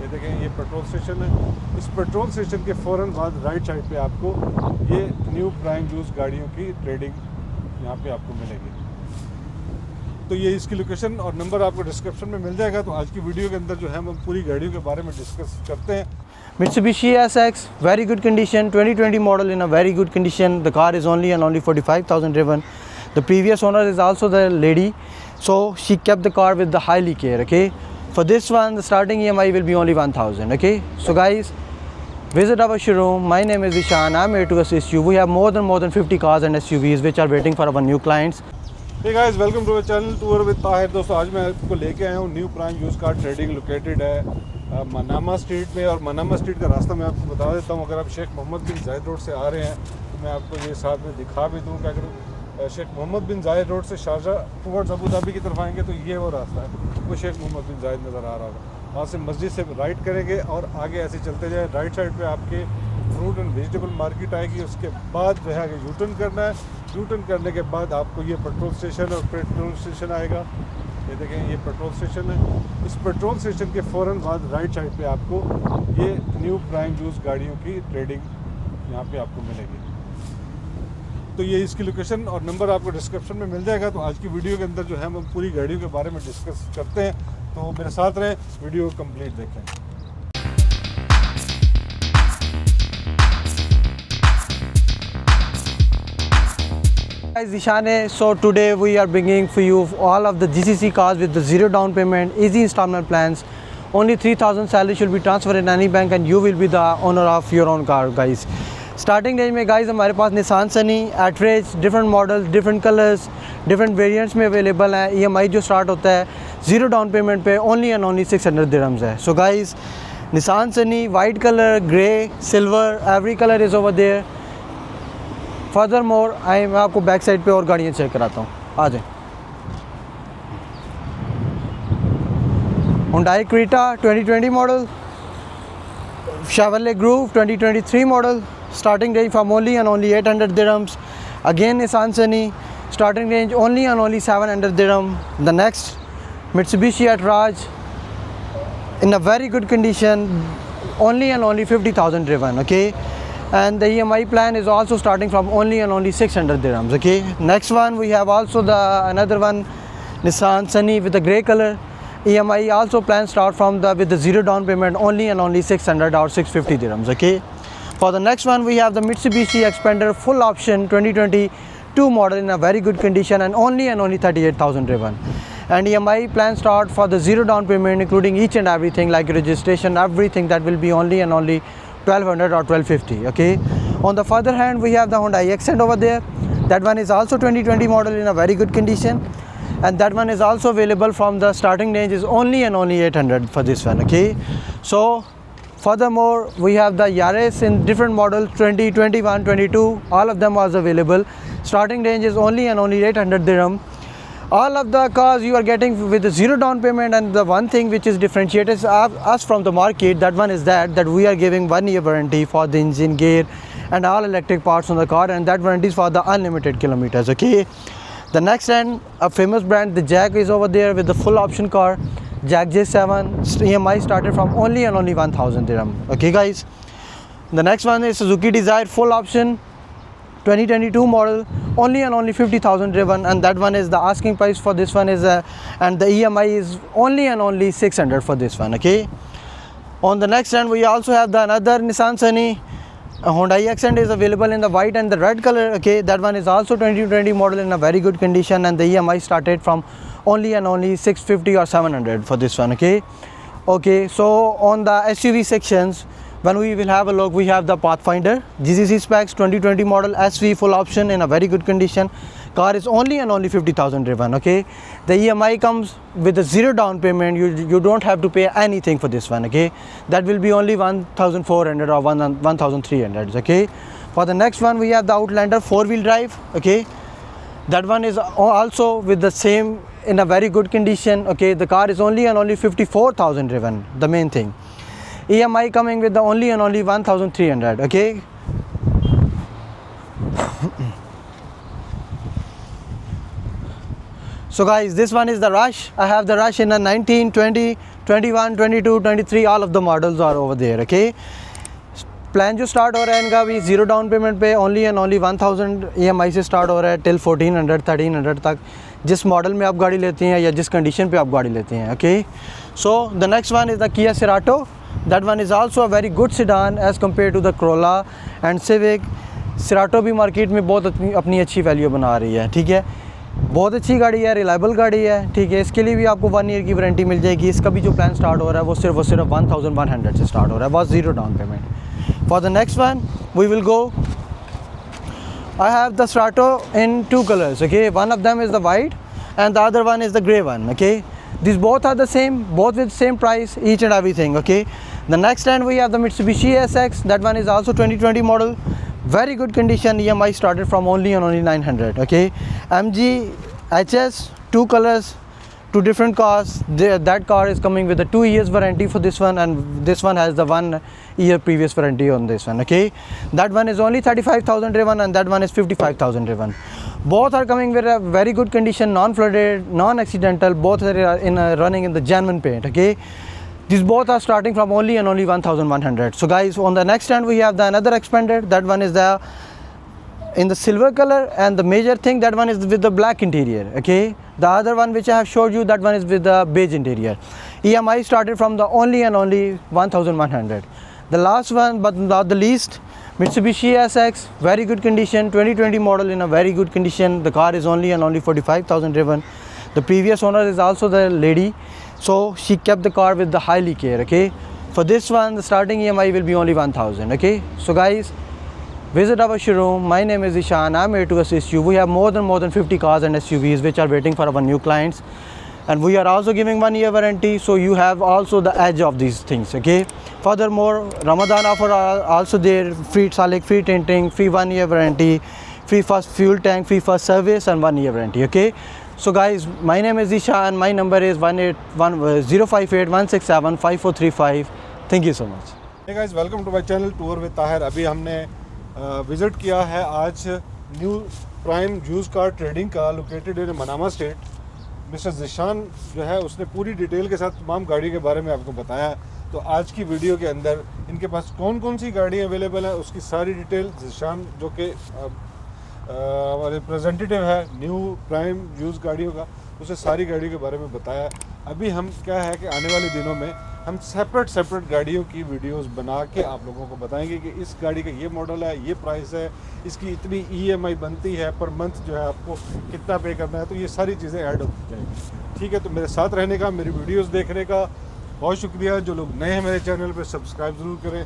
ये देखें, ये पेट्रोल स्टेशन है। इस पेट्रोल स्टेशन के फ़ौरन बाद राइट साइड पे आपको ये न्यू प्राइम यूज़ गाड़ियों की ट्रेडिंग यहाँ पे आपको मिलेगी। तो ये इसकी लोकेशन और नंबर आपको डिस्क्रिप्शन में मिल जाएगा। तो आज की वीडियो के अंदर जो है हम पूरी गाड़ियों के बारे में डिस्कस करते हैं। Mitsubishi SX, very good condition, 2020 model in a very good condition. The car is only 45,000 driven. The previous owner is also the lady, so she kept the car with the highly care. Okay, for this one the starting EMI will be only 1,000. Okay, so guys, visit our showroom. My name is Ishan. I'm here to assist you. We have more than 50 cars and SUVs which are waiting for our new clients. Hey guys, welcome to our channel tour with Tahir. दोस्तों, आज मैं आपको लेके आया हूँ new prime use car trading. Located है Manama street में, और मनामा स्ट्रीट का रास्ता मैं आपको बता देता हूँ। अगर आप शेख मोहम्मद बिन जायद रोड से आ रहे हैं तो मैं आपको ये साथ में दिखा भी दूँ कि अगर शेख मोहम्मद बिन जायद रोड से शारजाह टूवर्ड्स अबू धाबी की तरफ आएंगे तो ये वो रास्ता है, वो शेख मोहम्मद बिन जायद नज़र आ रहा होगा। वहाँ से मस्जिद से राइट करेंगे और आगे ऐसे चलते जाए। राइट साइड पे आपके फ्रूट एंड वेजिटेबल मार्केट आएगी। उसके बाद जो है आगे यू टर्न करना है। यू टर्न करने के बाद आपको ये पेट्रोल स्टेशन और पेट्रोल स्टेशन आएगा। ये देखें, ये पेट्रोल स्टेशन है। इस पेट्रोल स्टेशन के फ़ौरन बाद राइट साइड पे आपको ये न्यू प्राइम यूज़ गाड़ियों की ट्रेडिंग यहाँ पे आपको मिलेगी। तो ये इसकी लोकेशन और नंबर आपको डिस्क्रिप्शन में मिल जाएगा। तो आज की वीडियो के अंदर जो है हम पूरी गाड़ियों के बारे में डिस्कस करते हैं। तो मेरे साथ रहें, वीडियो कंप्लीट देखें। Guys, Ishan here. So today we are bringing for you all of the GCC cars with the zero down payment, easy installment plans. Only 3,000 salary should be transferred in any bank and you will be the owner of your own car, guys. Starting range में guys हमारे पास Nissan Sunny, Attrage, different models, different colors, different variants में available है। EMI जो start होता है zero down payment पे only and only 600 dirhams है। So guys, Nissan Sunny, white color, grey, silver, every color is over there. Furthermore मैं आपको back side पे और गाड़ियाँ चेक कराता हूँ। आ जाए। Hyundai Creta 2020 model, Chevrolet Groove 2023 model, starting range from only and only 800 dirhams. Again Nissan Sunny, starting range only and only 700 dirham. The next Mitsubishi Attrage in a very good condition, only and only 50,000 driven. Okay. And the EMI plan is also starting from only and only 600 dirhams. Okay, next one we have also another one Nissan Sunny with the grey color. EMI also plan start from with the zero down payment only and only 600 or 650 dirhams. Okay, for the next one we have the Mitsubishi Xpander full option 2022 model in a very good condition and only 38,000 driven. And EMI plan start for the zero down payment including each and everything like registration, everything, that will be only and only 1200 or 1250. Okay, on the further hand we have the Hyundai Accent over there. That one is also 2020 model in a very good condition, and that one is also available from the starting range is only and only 800 for this one. Okay, so furthermore we have the Yaris in different models 20, 21, 22, all of them was available. Starting range is only and only 800 dirham. All of the cars you are getting with the zero down payment, and the one thing which is differentiates us from the market, that one is that we are giving 1 year warranty for the engine, gear and all electric parts on the car, and that warranty is for the unlimited kilometers. Okay, the next and a famous brand, the Jag is over there with the full option car, Jag J7. EMI started from only and only 1,000 dirham. Okay guys, the next one is Suzuki Dzire full option 2022 model, only and only 50,000 driven, and that one is the asking price for this one is and the EMI is only and only 600 for this one. Okay, on the next hand we also have the another Nissan Sunny. Hyundai Accent is available in the white and the red color. Okay, that one is also 2020 model in a very good condition, and the EMI started from only and only 650 or 700 for this one. Okay, so on the SUV sections, when we will have a look, we have the Pathfinder GCC specs 2020 model SV full option in a very good condition. Car is only and only 50,000 driven. Okay, the EMI comes with a zero down payment. You don't have to pay anything for this one. Okay, that will be only 1,400 or 1,300. Okay, for the next one we have the Outlander 4-wheel drive. Okay, that one is also with the same in a very good condition. Okay, the car is only and only 54,000 driven. The main thing, EMI coming with the only and only 1,300. Okay, so guys, this one is the Rush. I have the Rush in a 19, 20, 21, 22, 23, all of the models are over there. Okay, plan जो start हो रहा है इनका भी zero down payment पे only and only 1000 EMI से start हो रहा है टिल 1400 1300 तक, जिस मॉडल में आप गाड़ी लेते हैं या जिस कंडीशन पे आप गाड़ी लेते हैं. Okay, so the next one is the Kia Cerato. That one is also a very good sedan as compare to the Corolla and Civic. Cerato भी मार्केट में बहुत अपनी अच्छी वैल्यू बना रही है. ठीक है, बहुत अच्छी गाड़ी है, रिलायबल गाड़ी है. ठीक है, इसके लिए भी आपको 1 ईयर की वारंटी मिल जाएगी. इसका भी जो प्लान स्टार्ट हो रहा है वो सिर्फ 1100 से स्टार्ट हो रहा है, बस zero down payment. For the next one, we will go. I have the Cerato in 2 colors. Okay, one of them is the white, and the other one is the grey one. Okay, these both are the same, both with same price, each and everything. Okay, the next end we have the Mitsubishi SX. That one is also 2020 model, very good condition. EMI started from only 900. Okay, MG HS, 2 colors. 2 different cars. That car is coming with a 2 years warranty for this one, and this one has the 1 year previous warranty on this one. Okay, that one is only 35,000 driven and that one is 55,000 driven. Both are coming with a very good condition, non-flooded, non-accidental. Both are running in the genuine paint. Okay, these both are starting from only 1100. So guys, on the next stand we have the another Xpander. That one is the in the silver color, and the major thing, that one is with the black interior. Okay, the other one which I have showed you, that one is with the beige interior. EMI started from the only 1100. The last one but not the least, Mitsubishi SX, very good condition, 2020 model, in a very good condition. The car is only 45,000 driven. The previous owner is also the lady, so she kept the car with the highly care. Okay, for this one the starting EMI will be only 1000. Okay, so guys, visit our showroom. My name is Ishan. I'm here to assist you. We have more than 50 cars and SUVs which are waiting for our new clients, and we are also giving 1 year warranty, so you have also the edge of these things. Okay, furthermore, Ramadan offer are also there. Free Salik, free tinting, free 1 year warranty, free first fuel tank, free first service, and 1 year warranty. Okay, so guys, my name is Ishan. My number is 058-167-5435. Thank you so much. Hey guys, welcome to my channel Tour with Tahir. अभी हमने visit किया है आज new prime use car trading का, located in Manama state. Mister Zishan जो है उसने पूरी डिटेल के साथ तमाम गाड़ी के बारे में आपको बताया. तो आज की वीडियो के अंदर इनके पास कौन कौन सी गाड़ियाँ अवेलेबल हैं उसकी सारी डिटेल ज़िशान, जो कि रिप्रेजेंटेटिव है न्यू प्राइम यूज़ गाड़ियों का, उसे सारी गाड़ियों के बारे में बताया. अभी हम क्या है कि आने वाले दिनों में हम सेपरेट गाड़ियों की वीडियोस बना के आप लोगों को बताएंगे कि इस गाड़ी का ये मॉडल है, ये प्राइस है, इसकी इतनी EMI बनती है, पर मंथ जो है आपको कितना पे करना है. तो ये सारी चीज़ें ऐड हो जाएंगी. ठीक है, तो मेरे साथ रहने का, मेरी वीडियोस देखने का बहुत शुक्रिया. जो लोग नए हैं मेरे चैनल पे, सब्सक्राइब ज़रूर करें.